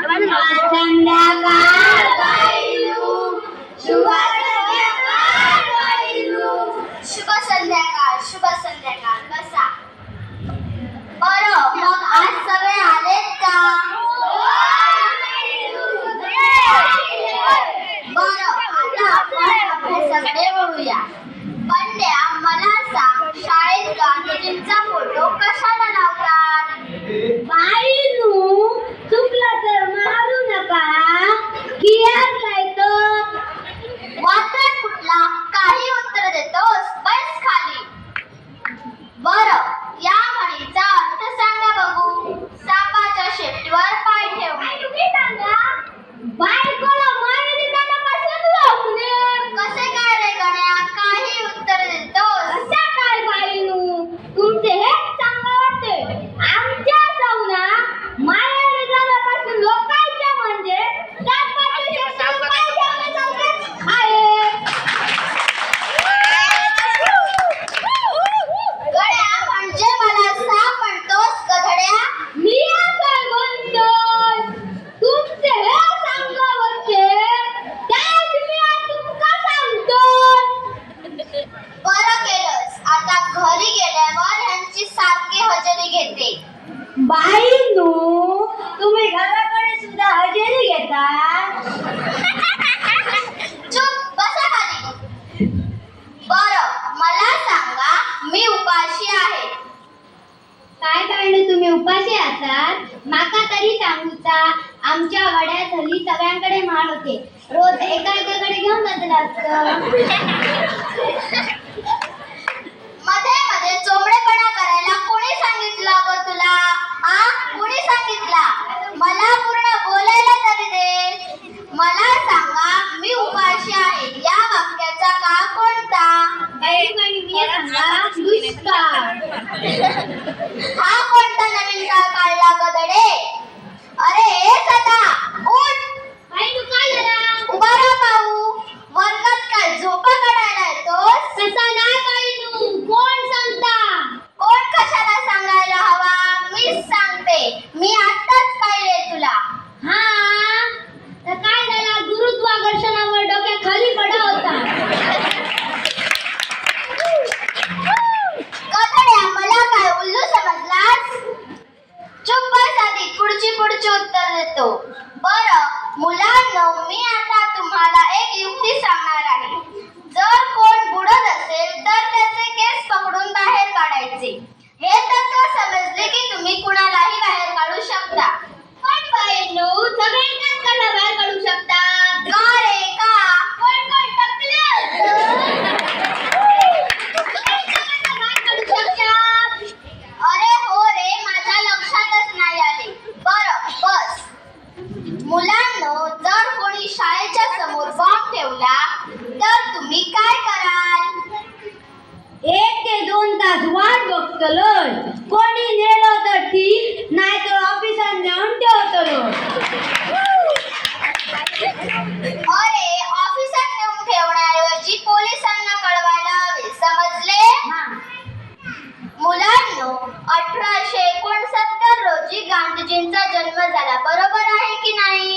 संध्याकाळ बाईनू, शुभ संध्याकाळ बाईनू. शुभ संध्याकाळ, शुभ संध्याकाळ. बसा. बरं, मग आज सगळे आलेत का? बरं, आता आपण अभ्यासाकडे वळूया. बंड्या, मला सांग, शाळेत गांधीजींचा फोटो कशाला लावतात? बाईनू, चुकलं तर मारू नका. कियार लायतो. वाचन कुठला? काही उत्तर देतोस? बस खाली. बरं, या म्हणीचा अर्थ सांगा बघू. सापाच्या शेपटीवर पाय ठेवणे. तुम्ही सांगा. बायकोला मारली त्याला कसं लावणे? कसे काय रे गण्या? काही उत्तर देतोस? अशा काय बाईनू, तुमचे हेच चांगलं वाटते. आमच्या जाऊना मायाने झाल्यापासून लोकांच्या म्हणजे सापाच्या शेपटीवर पाय ठेवण्यासारखेच आहे. गड्या, म्हणजे मला साप म्हणतोस गधड्या? मी काय म्हणतोय, तुमचे हे चांगलं वाटते, त्यात मी तुमका सांगतोय. बरं केलंस. आता घरी गेल्यावर ह्यांची सारखी हजेरी घेते. बाईनू, तुम्ही घराकडे सुद्धा हजेरी घेता. चुप, बसा खाली. बरं, मला सांगा, मी उपाशी आहे. काय कारण तुम्ही उपाशी आहात? माका तरी सांगूचा. आमच्या वड्यात हल्ली सगळ्यांकडे माळ होते. रोज एकाकडे घेऊन बसला असतं. मध्ये मध्ये चोमडेपणा करायला कोणी सांगितलं ग तुला? आ, कोणी सांगितला? मला पूर्ण बोलायला तरी दे. मला सांगा, मी उपाशी आहे या वाक्याचा काळ कोणता? मी सांगा, दुष्काळ. हा कोणता नवीन काळ काढला गधडे? अरे ए सदा, उठ. बाईनू, काय झाला? उभा राहा पाहू. वर्गात काय झोपा काढायला येतोस? तसा नाही बाईनू, कोण सांगता? कोण कशाला सांगायला हवा? मीच सांगते. मी आत्ताच कळले तुला. हा, तर काय झाला? गुरुत्वाकर्षणामुळे डोक्या खाली पडा होता. गधड्या, मला काय उल्लू समजलास? चुप बस आधी, पुढची उत्तर देतो. बरं मुलांनो, मी आता तुम्हाला एक युक्ती सांगणार आहे. जर कोण बुडत असेल तर त्याचे केस पकडून बाहेर काढायचे. हे तत्व समजले की तुम्ही कुणालाही बाहेर काढू शकता. पण बाईनू, सगळ्यांनाच कसा बाहेर काढू शकता? का रे, का? कोण कोण टकले असतं? अरे हो रे, माझ्या लक्षातच नाही आले. बरं, बस. मुलांनो, जर कोणी शाळेच्या समोर बॉम्ब ठेवला तर तुम्ही काय कराल? 1 ते 2 तास वाट बघतलोय. कोणी नेलं तर ठीक, नाही तर ऑफिसात नेऊन ठेवतलो. अरे, ऑफिसात नेऊन ठेवण्याऐवजी पोलिसांना कळवायला हवे, समजले? मुलांनो, 1869 रोजी गांधीजींचा जन्म झाला, बरोबर आहे की नाही?